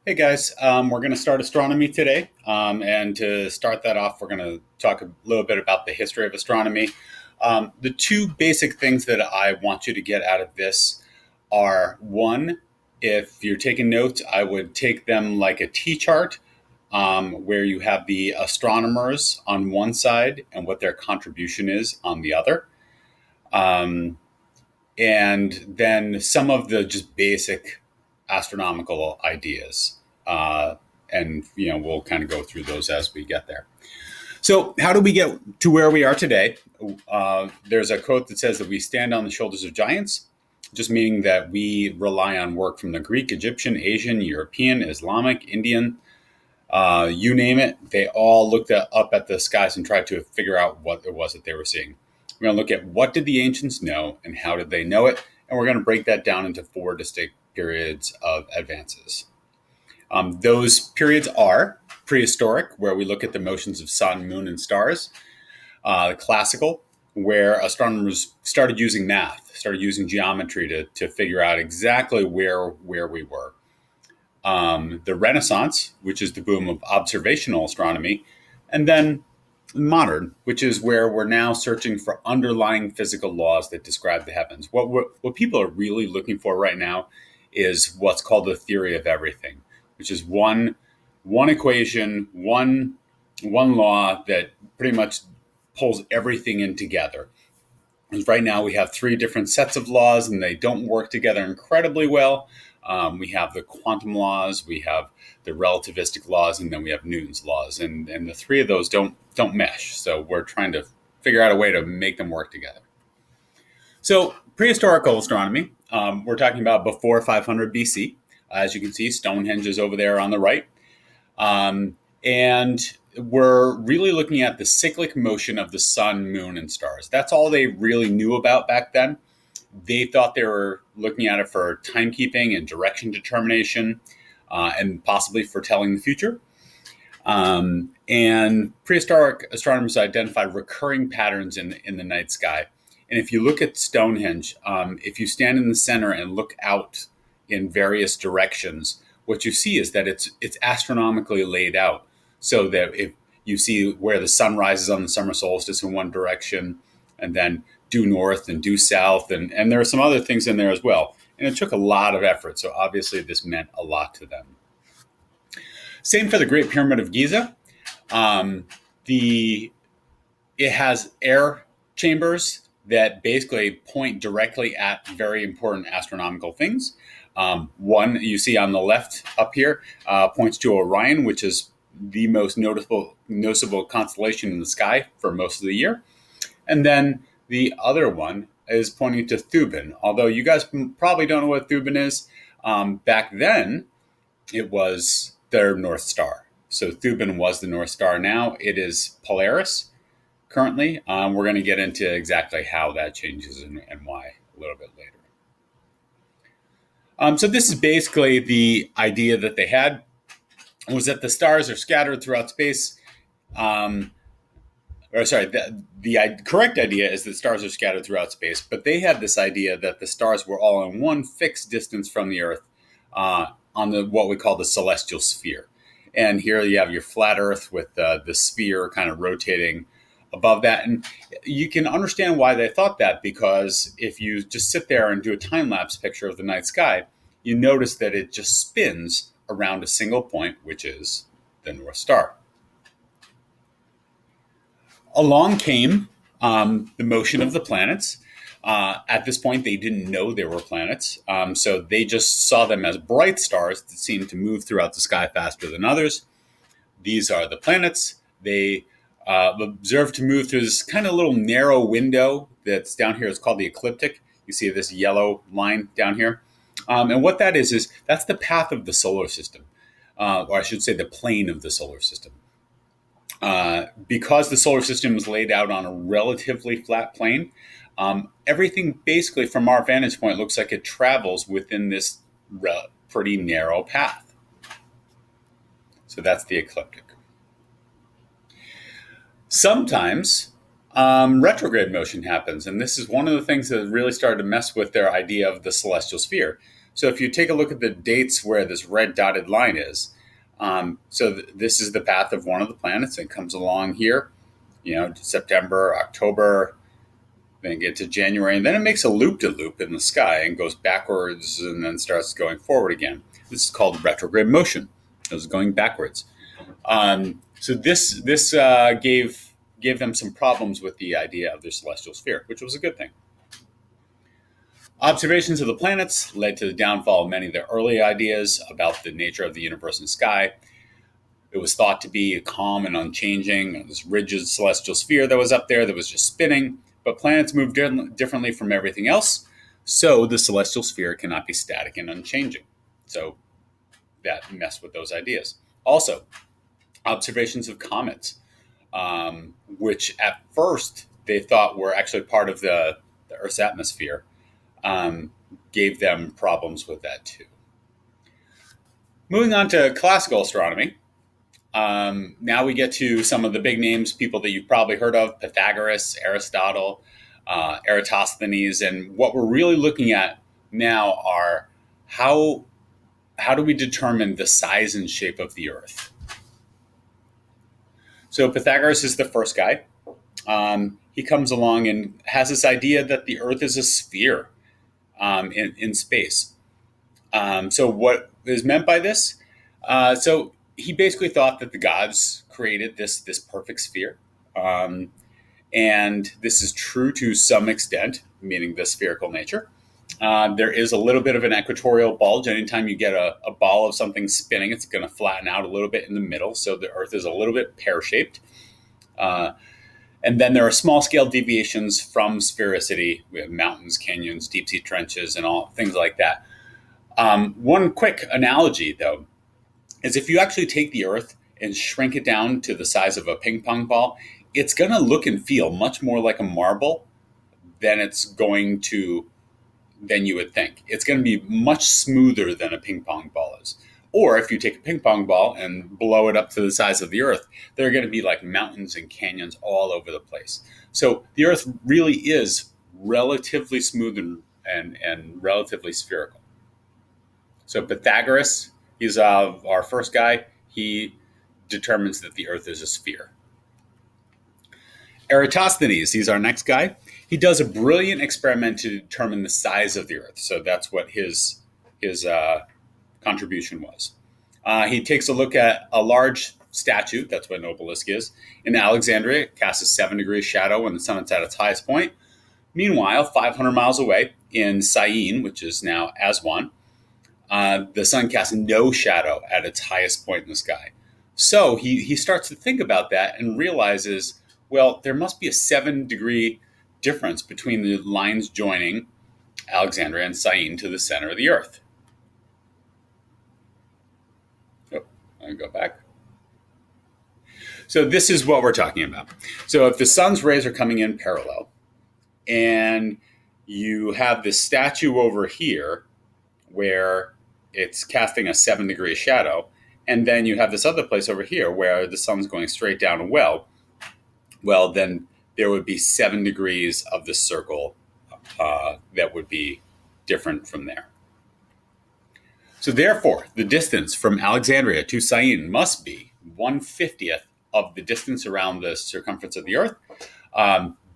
Hey guys, we're going to start astronomy today. And to start that off, we're going to talk a little bit about the history of astronomy. The two basic things that I want you to get out of this are one, if you're taking notes, I would take them like a T chart, where you have the astronomers on one side and what their contribution is on the other. Um, and then some of the just basic astronomical ideas. And we'll kind of go through those as we get there. So, how do we get to where we are today? There's a quote that says that we stand on the shoulders of giants, just meaning that we rely on work from the Greek, Egyptian, Asian, European, Islamic, Indian, you name it. They all looked up at the skies and tried to figure out what it was that they were seeing. We're going to look at what did the ancients know and how did they know it, and we're going to break that down into four distinct periods of advances. Those periods are prehistoric, where we look at the motions of sun, moon, and stars. Classical, where astronomers started using math, started using geometry to figure out exactly where we were. The Renaissance, which is the boom of observational astronomy, and then modern, which is where we're now searching for underlying physical laws that describe the heavens. What people are really looking for right now is what's called the theory of everything, which is one equation, one law that pretty much pulls everything in together. Because right now we have three different sets of laws, and they don't work together incredibly well. We have the quantum laws, we have the relativistic laws, and then we have Newton's laws, and the three of those don't mesh. So we're trying to figure out a way to make them work together. So prehistorical astronomy, we're talking about before 500 BC. As you can see, Stonehenge is over there on the right, and we're really looking at the cyclic motion of the sun, moon, and stars. That's all they really knew about back then. They thought they were looking at it for timekeeping and direction determination, and possibly foretelling the future. And prehistoric astronomers identified recurring patterns in the night sky. And if you look at Stonehenge, if you stand in the center and look out in various directions, what you see is that it's astronomically laid out, so that if you see where the sun rises on the summer solstice in one direction, and then due north and due south, and there are some other things in there as well. And it took a lot of effort, so obviously this meant a lot to them. Same for the Great Pyramid of Giza. It has air chambers that basically point directly at very important astronomical things. One you see on the left up here points to Orion, which is the most noticeable constellation in the sky for most of the year. And then the other one is pointing to Thuban. Although you guys probably don't know what Thuban is, back then it was their North Star. So Thuban was the North Star. Now it is Polaris currently. We're going to get into exactly how that changes and why a little bit later. So this is basically the idea that they had, was that the stars are scattered throughout space. The correct idea is that stars are scattered throughout space, but they had this idea that the stars were all in one fixed distance from the Earth, on what we call the celestial sphere. And here you have your flat Earth with the sphere kind of rotating above that. And you can understand why they thought that, because if you just sit there and do a time-lapse picture of the night sky, you notice that it just spins around a single point, which is the North Star. Along came the motion of the planets. At this point, they didn't know they were planets, so they just saw them as bright stars that seemed to move throughout the sky faster than others. These are the planets. They observed to move through this kind of little narrow window that's down here. It's called the ecliptic. You see this yellow line down here. And what that is that's the path of the solar system, or I should say the plane of the solar system. Because the solar system is laid out on a relatively flat plane, everything basically from our vantage point looks like it travels within this pretty narrow path. So that's the ecliptic. Sometimes retrograde motion happens, and this is one of the things that really started to mess with their idea of the celestial sphere. So if you take a look at the dates where this red dotted line is, this is the path of one of the planets. It comes along here, September, October, then get to January, and then it makes a loop-de-loop in the sky and goes backwards and then starts going forward again. This is called retrograde motion. It was going backwards. So this gave them some problems with the idea of the celestial sphere, which was a good thing. Observations of the planets led to the downfall of many of the early ideas about the nature of the universe and sky. It was thought to be calm and unchanging, this rigid celestial sphere that was up there that was just spinning, but planets move differently from everything else, so the celestial sphere cannot be static and unchanging. So that messed with those ideas. Also, observations of comets, which at first they thought were actually part of the Earth's atmosphere, gave them problems with that too. Moving on to classical astronomy. Now we get to some of the big names, people that you've probably heard of: Pythagoras, Aristotle, Eratosthenes. And what we're really looking at now are how do we determine the size and shape of the Earth? So Pythagoras is the first guy. He comes along and has this idea that the Earth is a sphere in space. So what is meant by this? So he basically thought that the gods created this perfect sphere. And this is true to some extent, meaning the spherical nature. There is a little bit of an equatorial bulge. Anytime you get a ball of something spinning, it's going to flatten out a little bit in the middle. So the Earth is a little bit pear-shaped. And then there are small-scale deviations from sphericity. We have mountains, canyons, deep-sea trenches, and all things like that. One quick analogy, though, is if you actually take the Earth and shrink it down to the size of a ping pong ball, it's going to look and feel much more like a marble than you would think. It's going to be much smoother than a ping pong ball is. Or if you take a ping pong ball and blow it up to the size of the Earth, there are going to be like mountains and canyons all over the place. So the Earth really is relatively smooth and relatively spherical. So Pythagoras, he's our first guy. He determines that the Earth is a sphere. Eratosthenes, he's our next guy. He does a brilliant experiment to determine the size of the Earth. So that's what his contribution was. He takes a look at a large statue, that's what an obelisk is, in Alexandria. It casts a 7-degree shadow when the sun is at its highest point. Meanwhile, 500 miles away in Syene, which is now Aswan, the sun casts no shadow at its highest point in the sky. So he starts to think about that and realizes, well, there must be a 7-degree difference between the lines joining Alexandria and Syene to the center of the Earth. Oh, let me go back. So this is what we're talking about. So if the sun's rays are coming in parallel and you have this statue over here where it's casting a 7-degree shadow, and then you have this other place over here where the sun's going straight down a well, then there would be 7 degrees of the circle that would be different from there. So therefore, the distance from Alexandria to Syene must be 1/50th of the distance around the circumference of the Earth.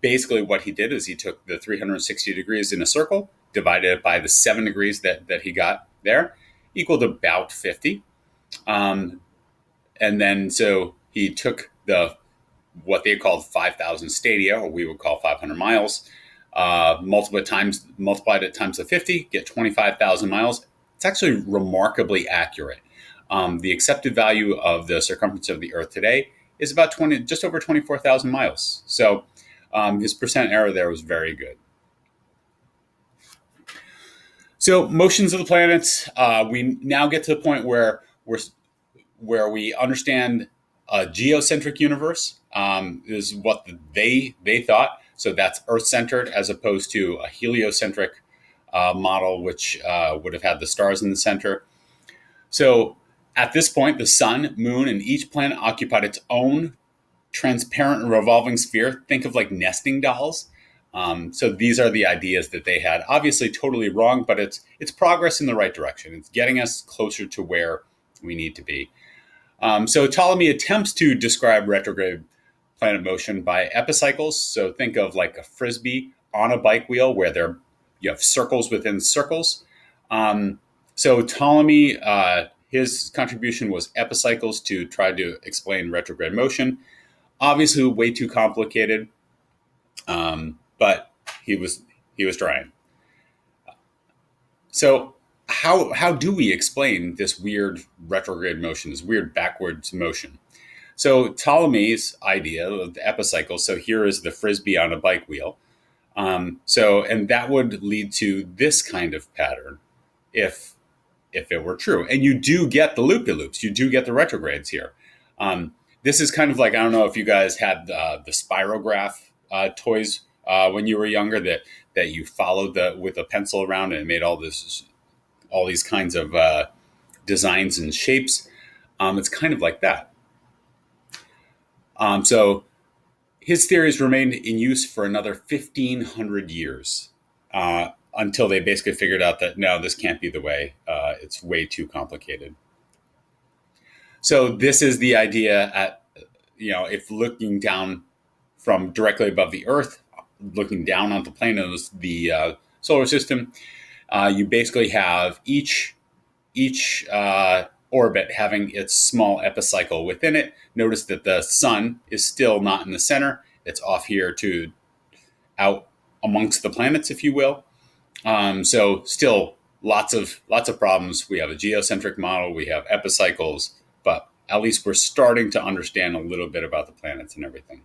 Basically, what he did is he took the 360 degrees in a circle, divided it by the 7 degrees that he got there, equaled about 50. And then so he took what they called 5,000 stadia, or we would call 500 miles, multiplied it times the 50, get 25,000 miles. It's actually remarkably accurate. The accepted value of the circumference of the Earth today is about just over 24,000 miles. So his percent error there was very good. So motions of the planets, we now get to the point where we understand a geocentric universe is what they thought. So that's Earth-centered as opposed to a heliocentric model, which would have had the stars in the center. So at this point, the sun, moon, and each planet occupied its own transparent and revolving sphere. Think of like nesting dolls. So these are the ideas that they had. Obviously, totally wrong, but it's progress in the right direction. It's getting us closer to where we need to be. So Ptolemy attempts to describe retrograde planet motion by epicycles. So think of like a frisbee on a bike wheel where you have circles within circles. So Ptolemy, his contribution was epicycles to try to explain retrograde motion. Obviously, way too complicated, but he was trying. So how do we explain this weird retrograde motion, this weird backwards motion? So Ptolemy's idea of the epicycle. So here is the frisbee on a bike wheel. And that would lead to this kind of pattern, if it were true. And you do get the loop-de-loops. You do get the retrogrades here. This is kind of like, I don't know if you guys had the spirograph toys when you were younger that you followed with a pencil around, and it made all these kinds of designs and shapes. It's kind of like that. So his theories remained in use for another 1,500 years until they basically figured out that, no, this can't be the way. It's way too complicated. So this is the idea if looking down from directly above the Earth, looking down on the plane of the solar system, you basically have each orbit having its small epicycle within it. Notice that the sun is still not in the center. It's off here out amongst the planets, if you will. So still lots of problems. We have a geocentric model. We have epicycles, but at least we're starting to understand a little bit about the planets and everything.